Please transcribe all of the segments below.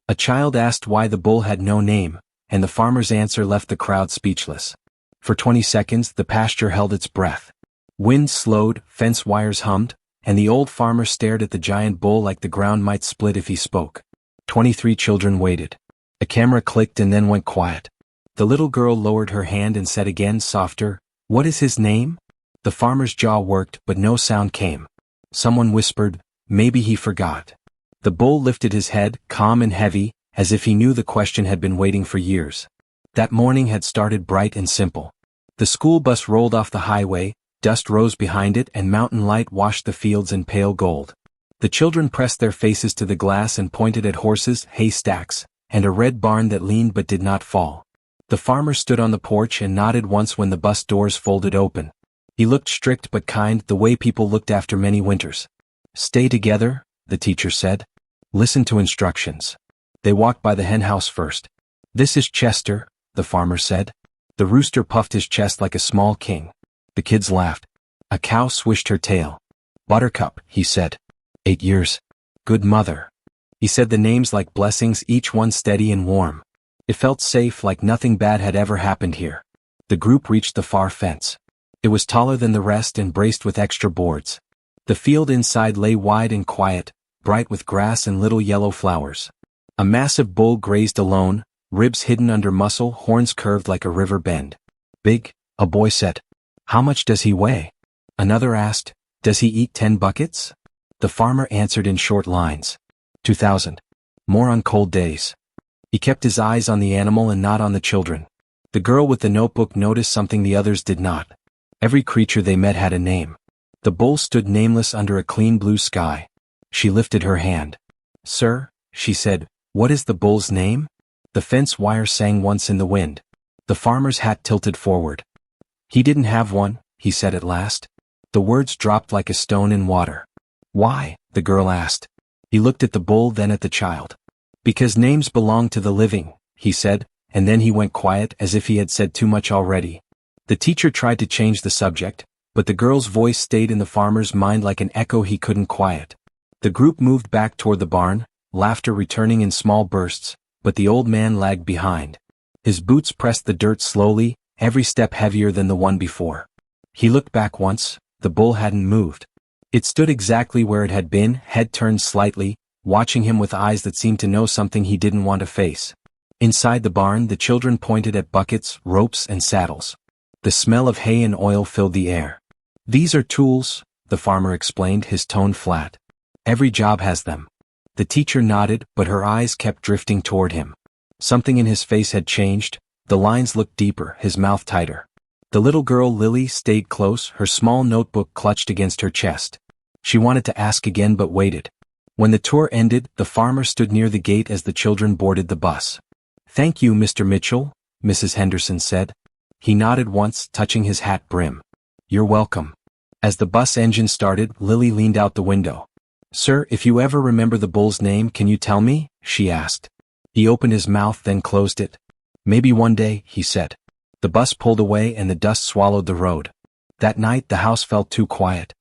A child asked why the bull had no name, and the farmer's answer left the crowd speechless. For 20 seconds the pasture held its breath. Wind slowed, fence wires hummed, and the old farmer stared at the giant bull like the ground might split if he spoke. 23 children waited. A camera clicked and then went quiet. The little girl lowered her hand and said again, softer, "What is his name?" The farmer's jaw worked, but no sound came. Someone whispered, "Maybe he forgot." The bull lifted his head, calm and heavy, as if he knew the question had been waiting for years. That morning had started bright and simple. The school bus rolled off the highway, dust rose behind it and mountain light washed the fields in pale gold. The children pressed their faces to the glass and pointed at horses, haystacks, and a red barn that leaned but did not fall. The farmer stood on the porch and nodded once when the bus doors folded open. He looked strict but kind, the way people looked after many winters. "Stay together," the teacher said. "Listen to instructions." They walked by the henhouse first. "This is Chester," the farmer said. The rooster puffed his chest like a small king. The kids laughed. A cow swished her tail. "Buttercup," he said. 8 years. "Good mother." He said the names like blessings, each one steady and warm. It felt safe, like nothing bad had ever happened here. The group reached the far fence. It was taller than the rest and braced with extra boards. The field inside lay wide and quiet, bright with grass and little yellow flowers. A massive bull grazed alone, ribs hidden under muscle, horns curved like a river bend. "Big," a boy said. "How much does he weigh?" Another asked, "Does he eat 10 buckets?" The farmer answered in short lines. 2,000. More on cold days. He kept his eyes on the animal and not on the children. The girl with the notebook noticed something the others did not. Every creature they met had a name. The bull stood nameless under a clean blue sky. She lifted her hand. "Sir," she said, "what is the bull's name?" The fence wire sang once in the wind. The farmer's hat tilted forward. "He didn't have one," he said at last. The words dropped like a stone in water. "Why?" the girl asked. He looked at the bull, then at the child. "Because names belong to the living," he said, and then he went quiet as if he had said too much already. The teacher tried to change the subject, but the girl's voice stayed in the farmer's mind like an echo he couldn't quiet. The group moved back toward the barn, laughter returning in small bursts, but the old man lagged behind. His boots pressed the dirt slowly, every step heavier than the one before. He looked back once. The bull hadn't moved. It stood exactly where it had been, head turned slightly, watching him with eyes that seemed to know something he didn't want to face. Inside the barn, the children pointed at buckets, ropes, and saddles. The smell of hay and oil filled the air. "These are tools," the farmer explained, his tone flat. "Every job has them." The teacher nodded, but her eyes kept drifting toward him. Something in his face had changed. The lines looked deeper, his mouth tighter. The little girl Lily stayed close, her small notebook clutched against her chest. She wanted to ask again but waited. When the tour ended, the farmer stood near the gate as the children boarded the bus. "Thank you, Mr. Mitchell," Mrs. Henderson said. He nodded once, touching his hat brim. "You're welcome." As the bus engine started, Lily leaned out the window. "Sir, if you ever remember the bull's name, can you tell me?" she asked. He opened his mouth, then closed it. "Maybe one day," he said. The bus pulled away and the dust swallowed the road. That night the house felt too quiet.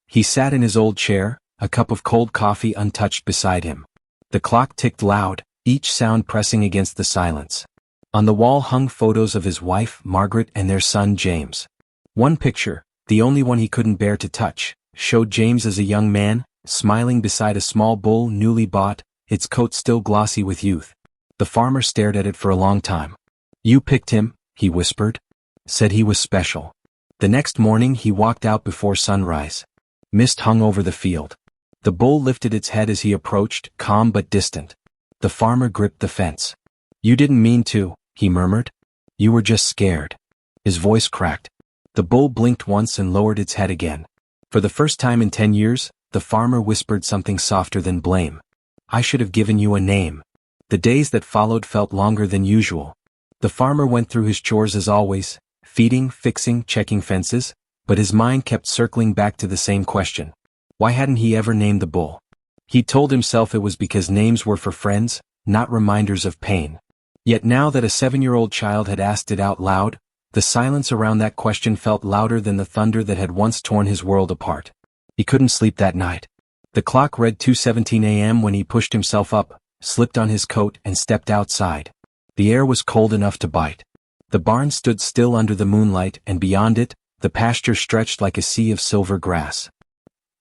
He sat in his old chair, a cup of cold coffee untouched beside him. The clock ticked loud, each sound pressing against the silence. On the wall hung photos of his wife, Margaret, and their son, James. One picture, the only one he couldn't bear to touch, showed James as a young man, smiling beside a small bull newly bought, its coat still glossy with youth. The farmer stared at it for a long time. "You picked him," he whispered. "Said he was special." The next morning he walked out before sunrise. Mist hung over the field. The bull lifted its head as he approached, calm but distant. The farmer gripped the fence. "You didn't mean to," he murmured. "You were just scared." His voice cracked. The bull blinked once and lowered its head again. For the first time in 10 years, the farmer whispered something softer than blame. "I should have given you a name." The days that followed felt longer than usual. The farmer went through his chores as always, feeding, fixing, checking fences, but his mind kept circling back to the same question. Why hadn't he ever named the bull? He told himself it was because names were for friends, not reminders of pain. Yet now that a 7-year-old child had asked it out loud, the silence around that question felt louder than the thunder that had once torn his world apart. He couldn't sleep that night. The clock read 2:17 a.m. when he pushed himself up, slipped on his coat and stepped outside. The air was cold enough to bite. The barn stood still under the moonlight, and beyond it, the pasture stretched like a sea of silver grass.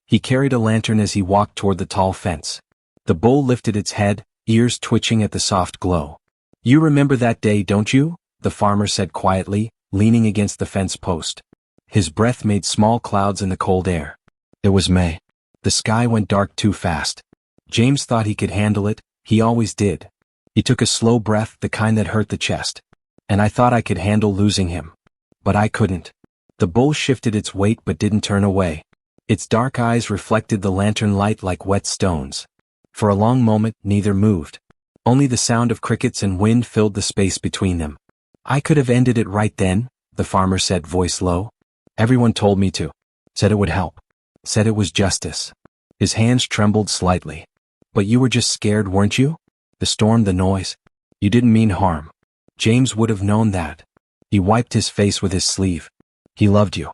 He carried a lantern as he walked toward the tall fence. The bull lifted its head, ears twitching at the soft glow. "You remember that day, don't you?" the farmer said quietly, leaning against the fence post. His breath made small clouds in the cold air. It was May. The sky went dark too fast. James thought he could handle it, he always did. He took a slow breath, the kind that hurt the chest. And I thought I could handle losing him. But I couldn't. The bull shifted its weight but didn't turn away. Its dark eyes reflected the lantern light like wet stones. For a long moment, neither moved. Only the sound of crickets and wind filled the space between them. "I could have ended it right then," the farmer said, voice low. "Everyone told me to. Said it would help. Said it was justice." His hands trembled slightly. "But you were just scared, weren't you? The storm, the noise. You didn't mean harm." James would have known that. He wiped his face with his sleeve. "He loved you.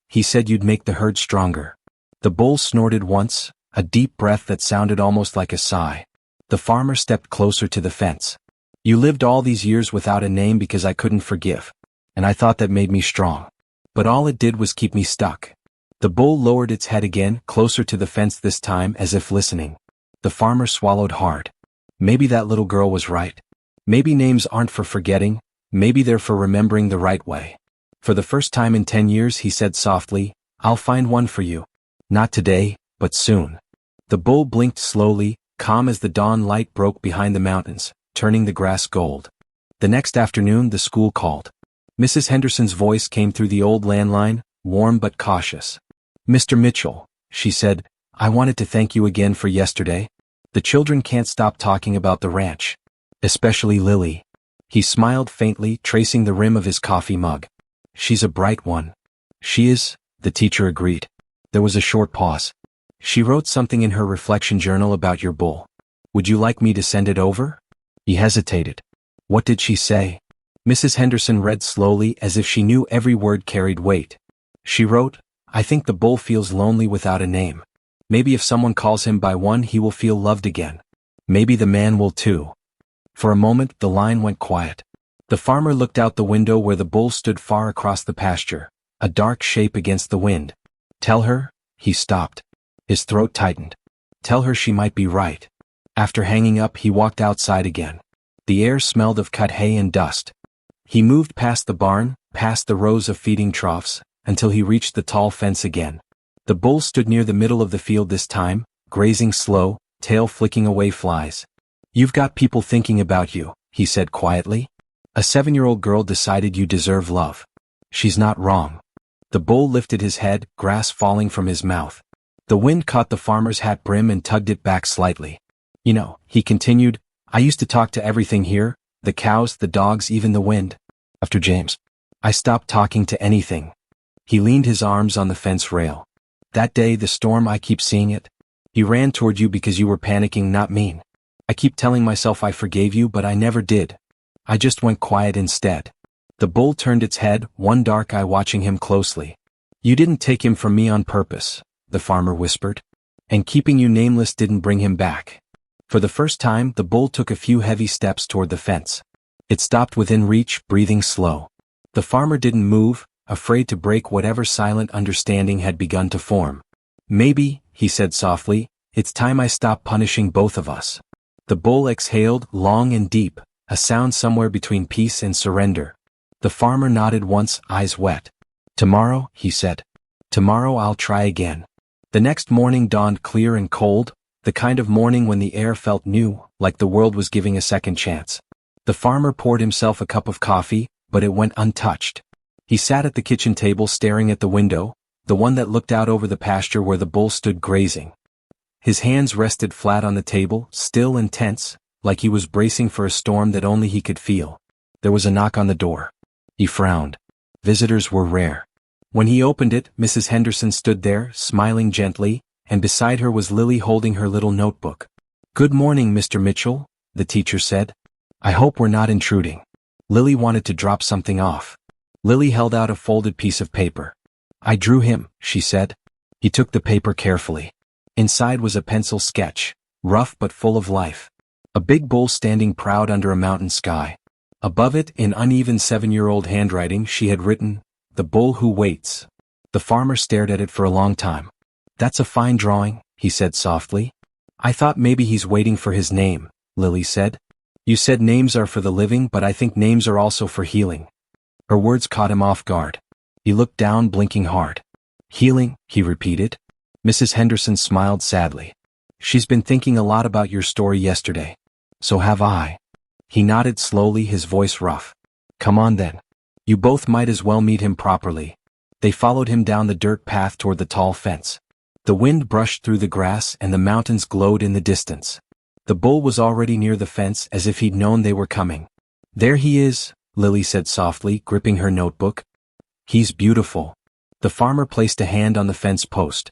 He said you'd make the herd stronger." The bull snorted once, a deep breath that sounded almost like a sigh. The farmer stepped closer to the fence. "You lived all these years without a name because I couldn't forgive. And I thought that made me strong. But all it did was keep me stuck." The bull lowered its head again, closer to the fence this time, as if listening. The farmer swallowed hard. Maybe that little girl was right. Maybe names aren't for forgetting, maybe they're for remembering the right way. "For the first time in 10 years, he said softly, "I'll find one for you. Not today, but soon." The bull blinked slowly, calm as the dawn light broke behind the mountains, turning the grass gold. The next afternoon the school called. Mrs. Henderson's voice came through the old landline, warm but cautious. "Mr. Mitchell," she said, "I wanted to thank you again for yesterday. The children can't stop talking about the ranch. Especially Lily." He smiled faintly, tracing the rim of his coffee mug. "She's a bright one." "She is," the teacher agreed. There was a short pause. "She wrote something in her reflection journal about your bull. Would you like me to send it over?" He hesitated. "What did she say?" Mrs. Henderson read slowly, as if she knew every word carried weight. She wrote, "I think the bull feels lonely without a name. Maybe if someone calls him by one he will feel loved again. Maybe the man will too." For a moment the line went quiet. The farmer looked out the window where the bull stood far across the pasture, a dark shape against the wind. "Tell her," he stopped. His throat tightened. "Tell her she might be right." After hanging up he walked outside again. The air smelled of cut hay and dust. He moved past the barn, past the rows of feeding troughs, until he reached the tall fence again. The bull stood near the middle of the field this time, grazing slow, tail flicking away flies. "You've got people thinking about you," he said quietly. "A 7-year-old girl decided you deserve love. She's not wrong." The bull lifted his head, grass falling from his mouth. The wind caught the farmer's hat brim and tugged it back slightly. "You know," he continued, "I used to talk to everything here, the cows, the dogs, even the wind. After James, I stopped talking to anything." He leaned his arms on the fence rail. "That day, the storm, I keep seeing it. He ran toward you because you were panicking, not mean. I keep telling myself I forgave you, but I never did. I just went quiet instead." The bull turned its head, one dark eye watching him closely. "You didn't take him from me on purpose," the farmer whispered. "And keeping you nameless didn't bring him back." For the first time, the bull took a few heavy steps toward the fence. It stopped within reach, breathing slow. The farmer didn't move, afraid to break whatever silent understanding had begun to form. "Maybe," he said softly, "it's time I stop punishing both of us." The bull exhaled, long and deep, a sound somewhere between peace and surrender. The farmer nodded once, eyes wet. "Tomorrow," he said. "Tomorrow I'll try again." The next morning dawned clear and cold, the kind of morning when the air felt new, like the world was giving a second chance. The farmer poured himself a cup of coffee, but it went untouched. He sat at the kitchen table staring at the window, the one that looked out over the pasture where the bull stood grazing. His hands rested flat on the table, still and tense, like he was bracing for a storm that only he could feel. There was a knock on the door. He frowned. Visitors were rare. When he opened it, Mrs. Henderson stood there, smiling gently, and beside her was Lily holding her little notebook. "Good morning, Mr. Mitchell," the teacher said. "I hope we're not intruding." Lily wanted to drop something off. Lily held out a folded piece of paper. "I drew him," she said. He took the paper carefully. Inside was a pencil sketch, rough but full of life. A big bull standing proud under a mountain sky. Above it, in uneven 7-year-old handwriting, she had written, "The Bull Who Waits." The farmer stared at it for a long time. "That's a fine drawing," he said softly. "I thought maybe he's waiting for his name," Lily said. "You said names are for the living, but I think names are also for healing." Her words caught him off guard. He looked down, blinking hard. "Healing," he repeated. Mrs. Henderson smiled sadly. "She's been thinking a lot about your story yesterday. So have I." He nodded slowly, his voice rough. "Come on then. You both might as well meet him properly." They followed him down the dirt path toward the tall fence. The wind brushed through the grass and the mountains glowed in the distance. The bull was already near the fence, as if he'd known they were coming. "There he is," Lily said softly, gripping her notebook. "He's beautiful." The farmer placed a hand on the fence post.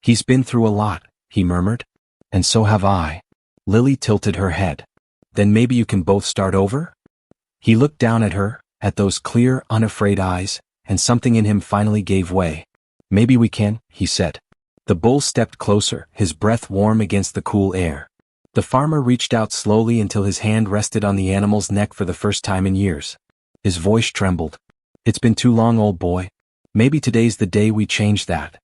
"He's been through a lot," he murmured. "And so have I." Lily tilted her head. "Then maybe you can both start over?" He looked down at her, at those clear, unafraid eyes, and something in him finally gave way. "Maybe we can," he said. The bull stepped closer, his breath warm against the cool air. The farmer reached out slowly until his hand rested on the animal's neck for the first time in years. His voice trembled. "It's been too long, old boy. Maybe today's the day we change that."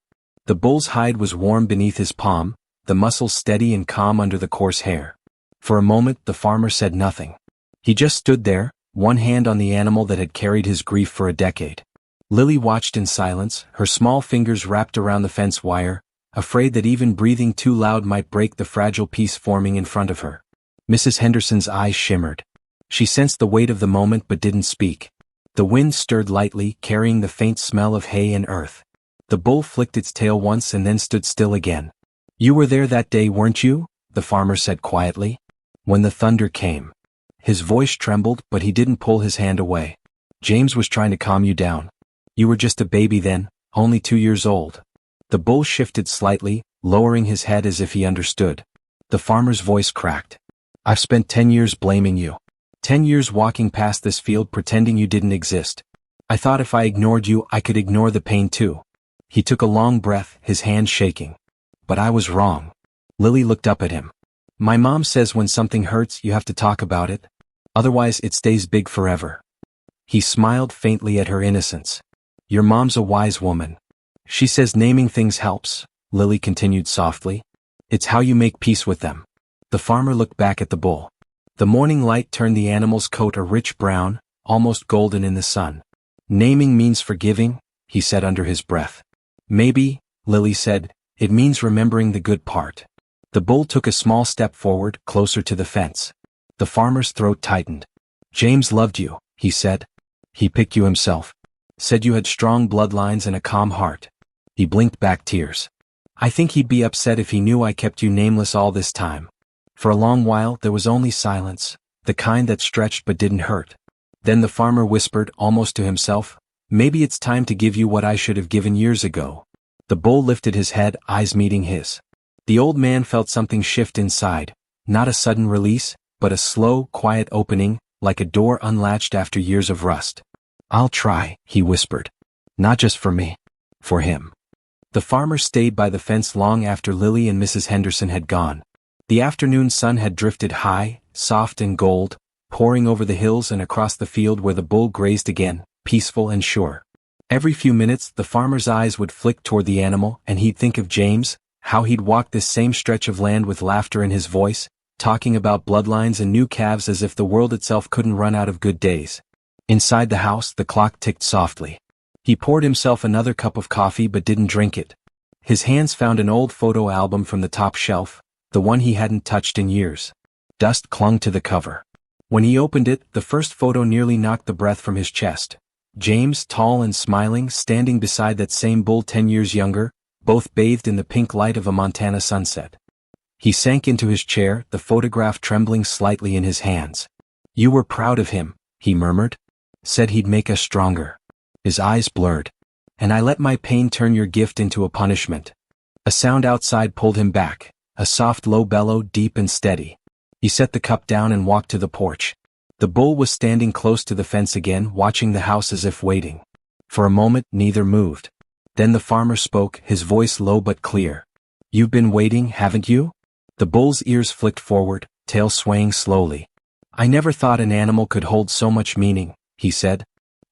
The bull's hide was warm beneath his palm, the muscles steady and calm under the coarse hair. For a moment the farmer said nothing. He just stood there, one hand on the animal that had carried his grief for a decade. Lily watched in silence, her small fingers wrapped around the fence wire, afraid that even breathing too loud might break the fragile piece forming in front of her. Mrs. Henderson's eyes shimmered. She sensed the weight of the moment but didn't speak. The wind stirred lightly, carrying the faint smell of hay and earth. The bull flicked its tail once and then stood still again. "You were there that day, weren't you?" the farmer said quietly. "When the thunder came." His voice trembled, but he didn't pull his hand away. "James was trying to calm you down. You were just a baby then, only 2 years old." The bull shifted slightly, lowering his head as if he understood. The farmer's voice cracked. "I've spent 10 years blaming you. 10 years walking past this field pretending you didn't exist. I thought if I ignored you, I could ignore the pain too." He took a long breath, his hand shaking. "But I was wrong." Lily looked up at him. "My mom says when something hurts, you have to talk about it. Otherwise it stays big forever." He smiled faintly at her innocence. "Your mom's a wise woman. She says naming things helps," Lily continued softly. "It's how you make peace with them." The farmer looked back at the bull. The morning light turned the animal's coat a rich brown, almost golden in the sun. "Naming means forgiving," he said under his breath. "Maybe," Lily said, "it means remembering the good part." The bull took a small step forward, closer to the fence. The farmer's throat tightened. "James loved you," he said. "He picked you himself. Said you had strong bloodlines and a calm heart." He blinked back tears. "I think he'd be upset if he knew I kept you nameless all this time." For a long while there was only silence, the kind that stretched but didn't hurt. Then the farmer whispered, almost to himself, "Maybe it's time to give you what I should have given years ago." The bull lifted his head, eyes meeting his. The old man felt something shift inside, not a sudden release, but a slow, quiet opening, like a door unlatched after years of rust. "I'll try," he whispered. "Not just for me. For him." The farmer stayed by the fence long after Lily and Mrs. Henderson had gone. The afternoon sun had drifted high, soft and gold, pouring over the hills and across the field where the bull grazed again, peaceful and sure. Every few minutes the farmer's eyes would flick toward the animal and he'd think of James, how he'd walked this same stretch of land with laughter in his voice, talking about bloodlines and new calves as if the world itself couldn't run out of good days. Inside the house the clock ticked softly. He poured himself another cup of coffee but didn't drink it. His hands found an old photo album from the top shelf, the one he hadn't touched in years. Dust clung to the cover. When he opened it, the first photo nearly knocked the breath from his chest. James, tall and smiling, standing beside that same bull 10 years younger, both bathed in the pink light of a Montana sunset. He sank into his chair, the photograph trembling slightly in his hands. "You were proud of him," he murmured. "Said he'd make us stronger." His eyes blurred. "And I let my pain turn your gift into a punishment." A sound outside pulled him back, a soft low bellow, deep and steady. He set the cup down and walked to the porch. The bull was standing close to the fence again, watching the house as if waiting. For a moment neither moved. Then the farmer spoke, his voice low but clear. "You've been waiting, haven't you?" The bull's ears flicked forward, tail swaying slowly. "I never thought an animal could hold so much meaning," he said.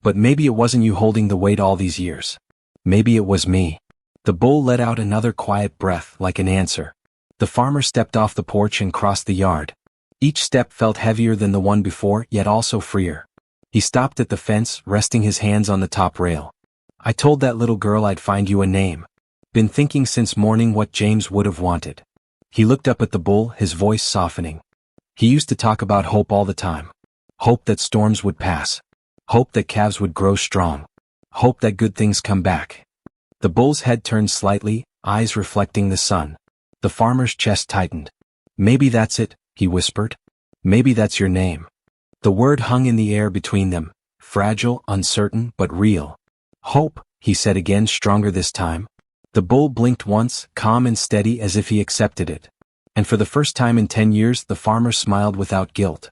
"But maybe it wasn't you holding the weight all these years. Maybe it was me." The bull let out another quiet breath like an answer. The farmer stepped off the porch and crossed the yard. Each step felt heavier than the one before, yet also freer. He stopped at the fence, resting his hands on the top rail. "I told that little girl I'd find you a name. Been thinking since morning what James would have wanted." He looked up at the bull, his voice softening. "He used to talk about hope all the time. Hope that storms would pass. Hope that calves would grow strong. Hope that good things come back." The bull's head turned slightly, eyes reflecting the sun. The farmer's chest tightened. "Maybe that's it," he whispered. "Maybe that's your name." The word hung in the air between them, fragile, uncertain, but real. "Hope," he said again, stronger this time. The bull blinked once, calm and steady as if he accepted it. And for the first time in 10 years the farmer smiled without guilt.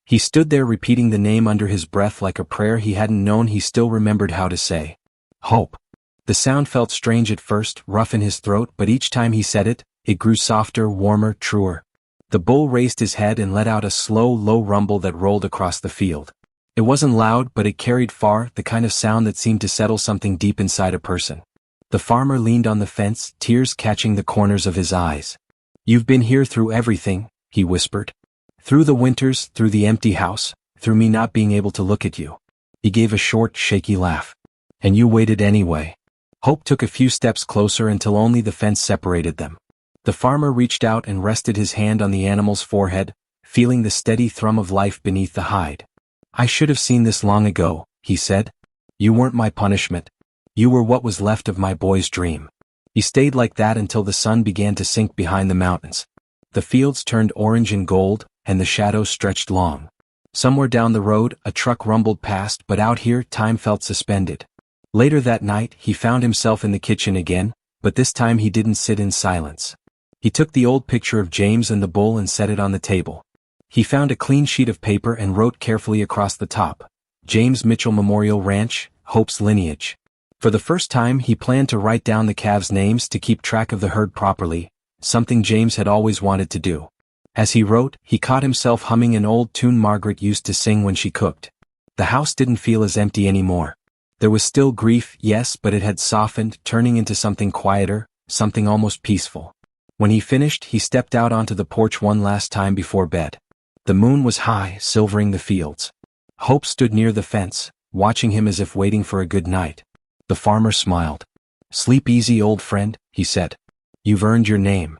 He stood there repeating the name under his breath like a prayer he hadn't known he still remembered how to say. Hope. The sound felt strange at first, rough in his throat, but each time he said it, it grew softer, warmer, truer. The bull raised his head and let out a slow, low rumble that rolled across the field. It wasn't loud, but it carried far, the kind of sound that seemed to settle something deep inside a person. The farmer leaned on the fence, tears catching the corners of his eyes. "You've been here through everything," he whispered. "Through the winters, through the empty house, through me not being able to look at you." He gave a short, shaky laugh. "And you waited anyway." Hope took a few steps closer until only the fence separated them. The farmer reached out and rested his hand on the animal's forehead, feeling the steady thrum of life beneath the hide. "I should have seen this long ago," he said. "You weren't my punishment. You were what was left of my boy's dream." He stayed like that until the sun began to sink behind the mountains. The fields turned orange and gold, and the shadows stretched long. Somewhere down the road, a truck rumbled past, but out here, time felt suspended. Later that night, he found himself in the kitchen again, but this time he didn't sit in silence. He took the old picture of James and the bull and set it on the table. He found a clean sheet of paper and wrote carefully across the top, "James Mitchell Memorial Ranch, Hope's Lineage." For the first time he planned to write down the calves' names to keep track of the herd properly, something James had always wanted to do. As he wrote, he caught himself humming an old tune Margaret used to sing when she cooked. The house didn't feel as empty anymore. There was still grief, yes, but it had softened, turning into something quieter, something almost peaceful. When he finished, he stepped out onto the porch one last time before bed. The moon was high, silvering the fields. Hope stood near the fence, watching him as if waiting for a good night. The farmer smiled. "Sleep easy, old friend," he said. "You've earned your name."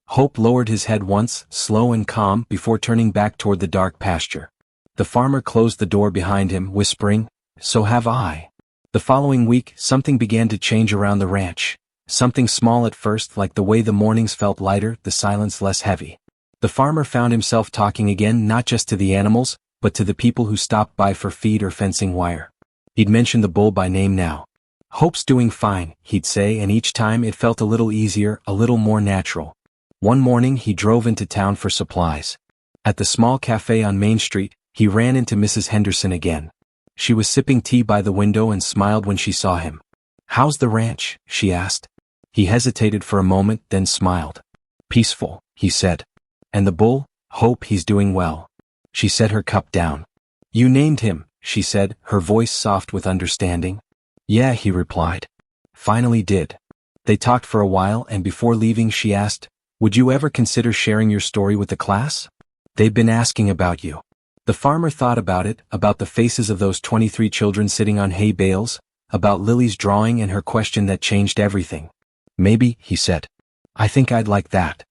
Hope lowered his head once, slow and calm, before turning back toward the dark pasture. The farmer closed the door behind him, whispering, "So have I." The following week, something began to change around the ranch. Something small at first, like the way the mornings felt lighter, the silence less heavy. The farmer found himself talking again, not just to the animals, but to the people who stopped by for feed or fencing wire. He'd mention the bull by name now. "Hope's doing fine," he'd say, and each time it felt a little easier, a little more natural. One morning he drove into town for supplies. At the small cafe on Main Street, he ran into Mrs. Henderson again. She was sipping tea by the window and smiled when she saw him. "How's the ranch?" she asked. He hesitated for a moment, then smiled. "Peaceful," he said. "And the bull?" "Hope he's doing well." She set her cup down. "You named him," she said, her voice soft with understanding. "Yeah," he replied. "Finally did." They talked for a while, and before leaving she asked, "Would you ever consider sharing your story with the class? They've been asking about you." The farmer thought about it, about the faces of those 23 children sitting on hay bales, about Lily's drawing and her question that changed everything. "Maybe," he said. "I think I'd like that."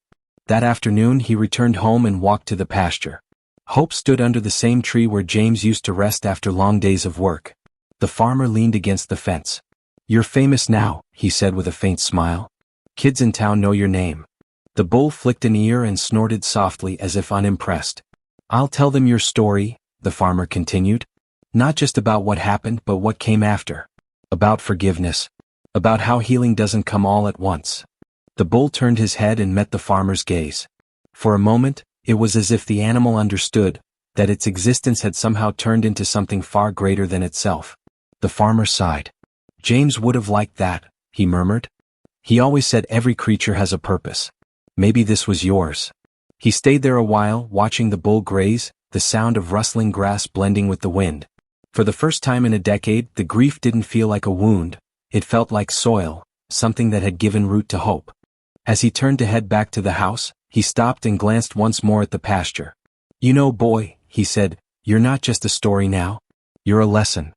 That afternoon he returned home and walked to the pasture. Hope stood under the same tree where James used to rest after long days of work. The farmer leaned against the fence. "You're famous now," he said with a faint smile. "Kids in town know your name." The bull flicked an ear and snorted softly as if unimpressed. "I'll tell them your story," the farmer continued. "Not just about what happened, but what came after. About forgiveness. About how healing doesn't come all at once." The bull turned his head and met the farmer's gaze. For a moment, it was as if the animal understood, that its existence had somehow turned into something far greater than itself. The farmer sighed. "James would have liked that," he murmured. "He always said every creature has a purpose. Maybe this was yours." He stayed there a while, watching the bull graze, the sound of rustling grass blending with the wind. For the first time in a decade, the grief didn't feel like a wound, it felt like soil, something that had given root to hope. As he turned to head back to the house, he stopped and glanced once more at the pasture. "You know, boy," he said, "you're not just a story now. You're a lesson."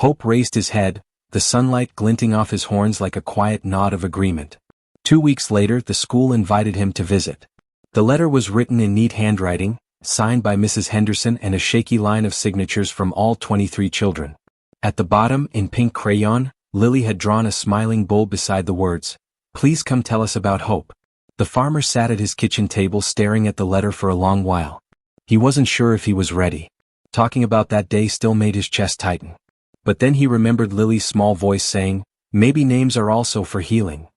Hope raised his head, the sunlight glinting off his horns like a quiet nod of agreement. 2 weeks later, the school invited him to visit. The letter was written in neat handwriting, signed by Mrs. Henderson, and a shaky line of signatures from all 23 children. At the bottom, in pink crayon, Lily had drawn a smiling bull beside the words, "Please come tell us about hope." The farmer sat at his kitchen table staring at the letter for a long while. He wasn't sure if he was ready. Talking about that day still made his chest tighten. But then he remembered Lily's small voice saying, "Maybe names are also for healing."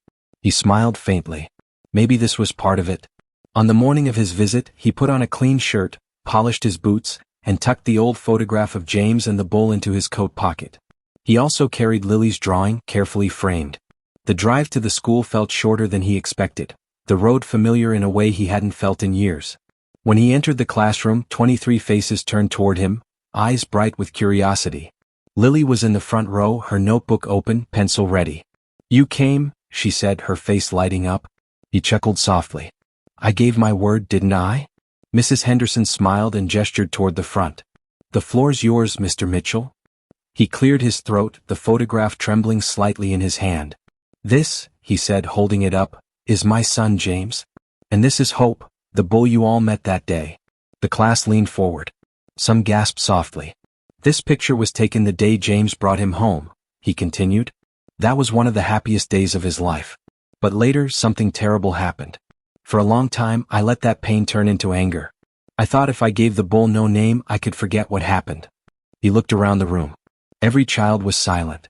He smiled faintly. Maybe this was part of it. On the morning of his visit, he put on a clean shirt, polished his boots, and tucked the old photograph of James and the bull into his coat pocket. He also carried Lily's drawing, carefully framed. The drive to the school felt shorter than he expected, the road familiar in a way he hadn't felt in years. When he entered the classroom, 23 faces turned toward him, eyes bright with curiosity. Lily was in the front row, her notebook open, pencil ready. "You came," she said, her face lighting up. He chuckled softly. "I gave my word, didn't I?" Mrs. Henderson smiled and gestured toward the front. "The floor's yours, Mr. Mitchell." He cleared his throat, the photograph trembling slightly in his hand. "This," he said, holding it up, "is my son James. And this is Hope, the bull you all met that day." The class leaned forward. Some gasped softly. "This picture was taken the day James brought him home," he continued. "That was one of the happiest days of his life. But later, something terrible happened. For a long time, I let that pain turn into anger. I thought if I gave the bull no name, I could forget what happened." He looked around the room. Every child was silent.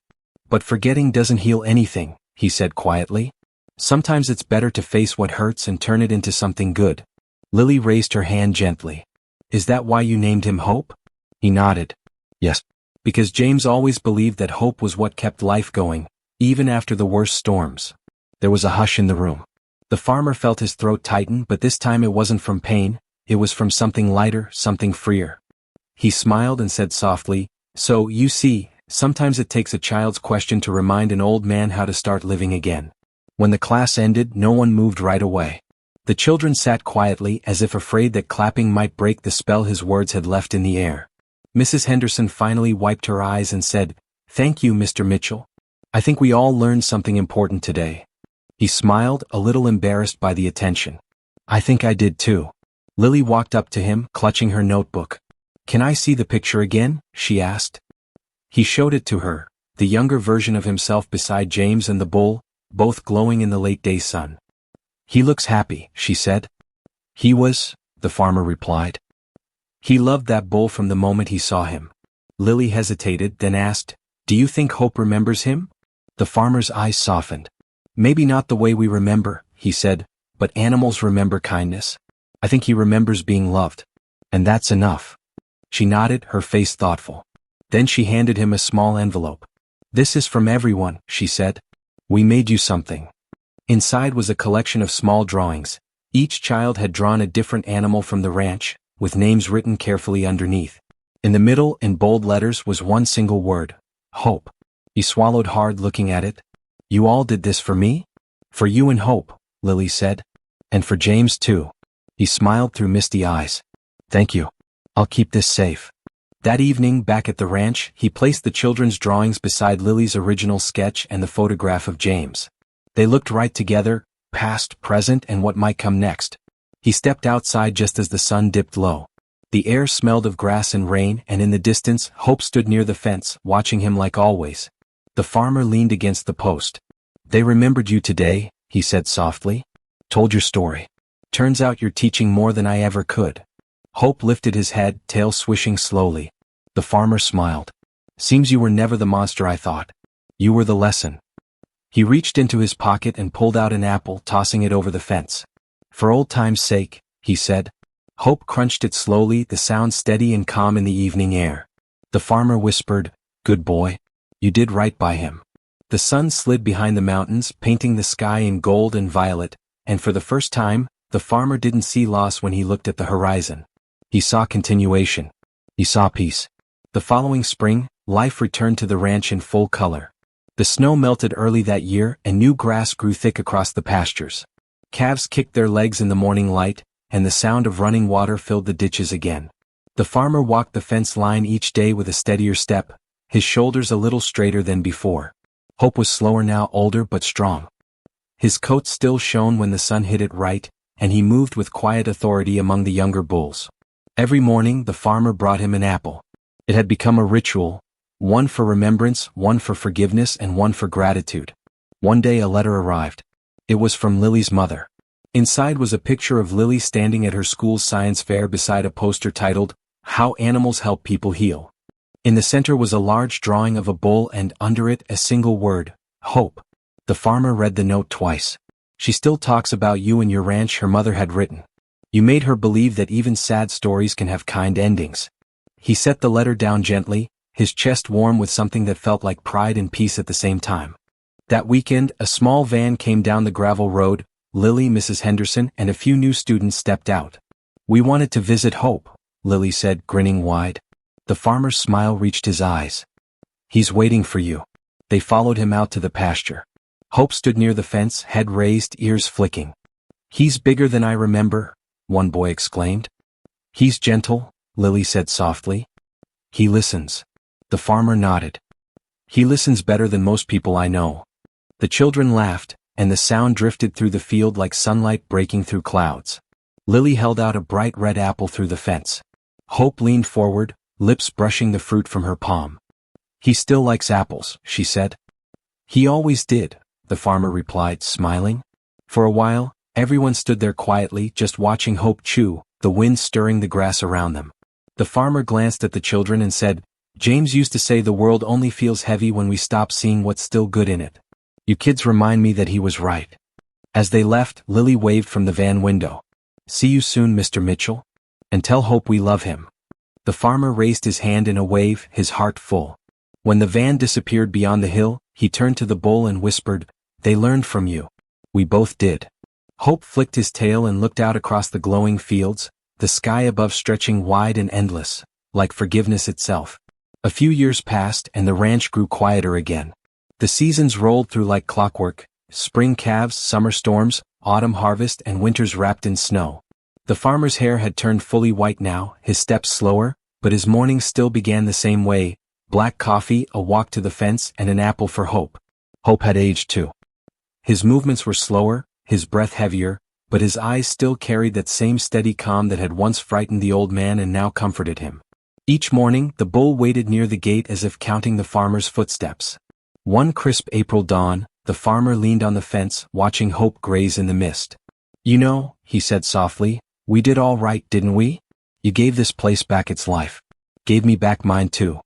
"But forgetting doesn't heal anything," he said quietly. "Sometimes it's better to face what hurts and turn it into something good." Lily raised her hand gently. "Is that why you named him Hope?" He nodded. "Yes. Because James always believed that hope was what kept life going, even after the worst storms." There was a hush in the room. The farmer felt his throat tighten, but this time it wasn't from pain, it was from something lighter, something freer. He smiled and said softly, "So, you see, sometimes it takes a child's question to remind an old man how to start living again." When the class ended, no one moved right away. The children sat quietly, as if afraid that clapping might break the spell his words had left in the air. Mrs. Henderson finally wiped her eyes and said, "Thank you, Mr. Mitchell. I think we all learned something important today." He smiled, a little embarrassed by the attention. "I think I did too." Lily walked up to him, clutching her notebook. "Can I see the picture again?" she asked. He showed it to her, the younger version of himself beside James and the bull, both glowing in the late-day sun. "He looks happy," she said. "He was," the farmer replied. "He loved that bull from the moment he saw him." Lily hesitated, then asked, "Do you think Hope remembers him?" The farmer's eyes softened. "Maybe not the way we remember," he said, "but animals remember kindness. I think he remembers being loved. And that's enough." She nodded, her face thoughtful. Then she handed him a small envelope. "This is from everyone," she said. "We made you something." Inside was a collection of small drawings. Each child had drawn a different animal from the ranch, with names written carefully underneath. In the middle, in bold letters, was one single word: Hope. He swallowed hard looking at it. "You all did this for me?" "For you and Hope," Lily said. "And for James too." He smiled through misty eyes. "Thank you. I'll keep this safe." That evening, back at the ranch, he placed the children's drawings beside Lily's original sketch and the photograph of James. They looked right together, past, present, and what might come next. He stepped outside just as the sun dipped low. The air smelled of grass and rain, and in the distance, Hope stood near the fence, watching him like always. The farmer leaned against the post. "They remembered you today," he said softly. "Told your story. Turns out you're teaching more than I ever could." Hope lifted his head, tail swishing slowly. The farmer smiled. "Seems you were never the monster I thought. You were the lesson." He reached into his pocket and pulled out an apple, tossing it over the fence. "For old time's sake," he said. Hope crunched it slowly, the sound steady and calm in the evening air. The farmer whispered, "Good boy. You did right by him." The sun slid behind the mountains, painting the sky in gold and violet, and for the first time, the farmer didn't see loss when he looked at the horizon. He saw continuation. He saw peace. The following spring, life returned to the ranch in full color. The snow melted early that year and new grass grew thick across the pastures. Calves kicked their legs in the morning light, and the sound of running water filled the ditches again. The farmer walked the fence line each day with a steadier step, his shoulders a little straighter than before. Hope was slower now, older but strong. His coat still shone when the sun hit it right, and he moved with quiet authority among the younger bulls. Every morning the farmer brought him an apple. It had become a ritual, one for remembrance, one for forgiveness, and one for gratitude. One day a letter arrived. It was from Lily's mother. Inside was a picture of Lily standing at her school's science fair beside a poster titled, "How Animals Help People Heal." In the center was a large drawing of a bull and under it a single word, hope. The farmer read the note twice. "She still talks about you and your ranch," her mother had written. "You made her believe that even sad stories can have kind endings." He set the letter down gently, his chest warm with something that felt like pride and peace at the same time. That weekend, a small van came down the gravel road. Lily, Mrs. Henderson, and a few new students stepped out. "We wanted to visit Hope," Lily said, grinning wide. The farmer's smile reached his eyes. "He's waiting for you." They followed him out to the pasture. Hope stood near the fence, head raised, ears flicking. "He's bigger than I remember," one boy exclaimed. "He's gentle," Lily said softly. "He listens." The farmer nodded. "He listens better than most people I know." The children laughed, and the sound drifted through the field like sunlight breaking through clouds. Lily held out a bright red apple through the fence. Hope leaned forward, lips brushing the fruit from her palm. "He still likes apples," she said. "He always did," the farmer replied, smiling. For a while, everyone stood there quietly, just watching Hope chew, the wind stirring the grass around them. The farmer glanced at the children and said, "James used to say the world only feels heavy when we stop seeing what's still good in it. You kids remind me that he was right." As they left, Lily waved from the van window. "See you soon, Mr. Mitchell. And tell Hope we love him." The farmer raised his hand in a wave, his heart full. When the van disappeared beyond the hill, he turned to the bull and whispered, "They learned from you." "We both did." Hope flicked his tail and looked out across the glowing fields, the sky above stretching wide and endless, like forgiveness itself. A few years passed and the ranch grew quieter again. The seasons rolled through like clockwork, spring calves, summer storms, autumn harvest, and winters wrapped in snow. The farmer's hair had turned fully white now, his steps slower, but his mornings still began the same way: black coffee, a walk to the fence, and an apple for Hope. Hope had aged too. His movements were slower, his breath heavier, but his eyes still carried that same steady calm that had once frightened the old man and now comforted him. Each morning, the bull waited near the gate as if counting the farmer's footsteps. One crisp April dawn, the farmer leaned on the fence, watching Hope graze in the mist. "You know," he said softly, "we did all right, didn't we? You gave this place back its life. Gave me back mine too."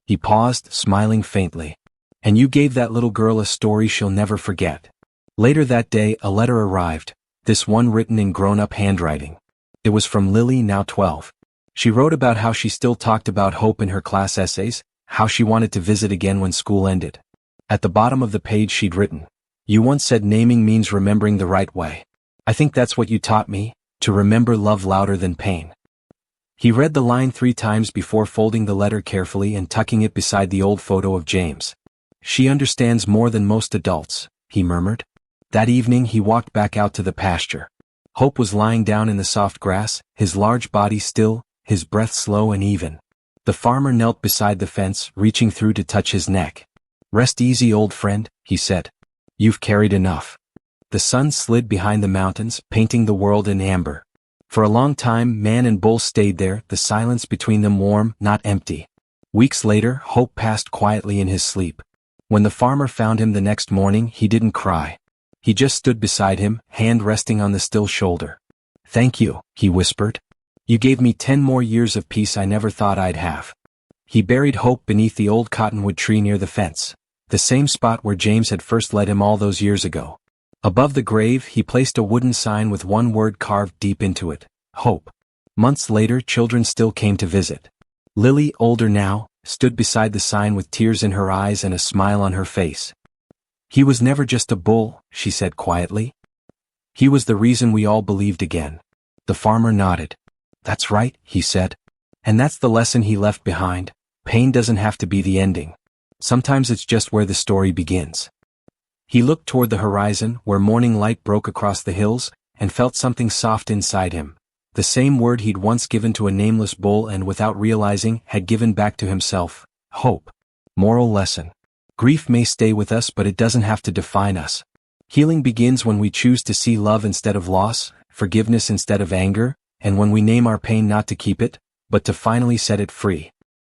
He paused, smiling faintly. "And you gave that little girl a story she'll never forget." Later that day, a letter arrived, this one written in grown-up handwriting. It was from Lily, now 12. She wrote about how she still talked about Hope in her class essays, how she wanted to visit again when school ended. At the bottom of the page she'd written, "You once said naming means remembering the right way. I think that's what you taught me, to remember love louder than pain." He read the line 3 times before folding the letter carefully and tucking it beside the old photo of James. "She understands more than most adults," he murmured. That evening he walked back out to the pasture. Hope was lying down in the soft grass, his large body still, his breath slow and even. The farmer knelt beside the fence, reaching through to touch his neck. "Rest easy, old friend," he said. "You've carried enough." The sun slid behind the mountains, painting the world in amber. For a long time man and bull stayed there, the silence between them warm, not empty. Weeks later, Hope passed quietly in his sleep. When the farmer found him the next morning, he didn't cry. He just stood beside him, hand resting on the still shoulder. "Thank you," he whispered. "You gave me 10 more years of peace I never thought I'd have." He buried Hope beneath the old cottonwood tree near the fence, the same spot where James had first led him all those years ago. Above the grave, he placed a wooden sign with one word carved deep into it: Hope. Months later, children still came to visit. Lily, older now, stood beside the sign with tears in her eyes and a smile on her face. "He was never just a bull," she said quietly. He was the reason we all believed again. The farmer nodded. That's right, he said. And that's the lesson he left behind. Pain doesn't have to be the ending. Sometimes it's just where the story begins. He looked toward the horizon, where morning light broke across the hills, and felt something soft inside him. The same word he'd once given to a nameless bull and without realizing had given back to himself. Hope. Moral lesson. Grief may stay with us, but it doesn't have to define us. Healing begins when we choose to see love instead of loss, forgiveness instead of anger, and when we name our pain not to keep it, but to finally set it free.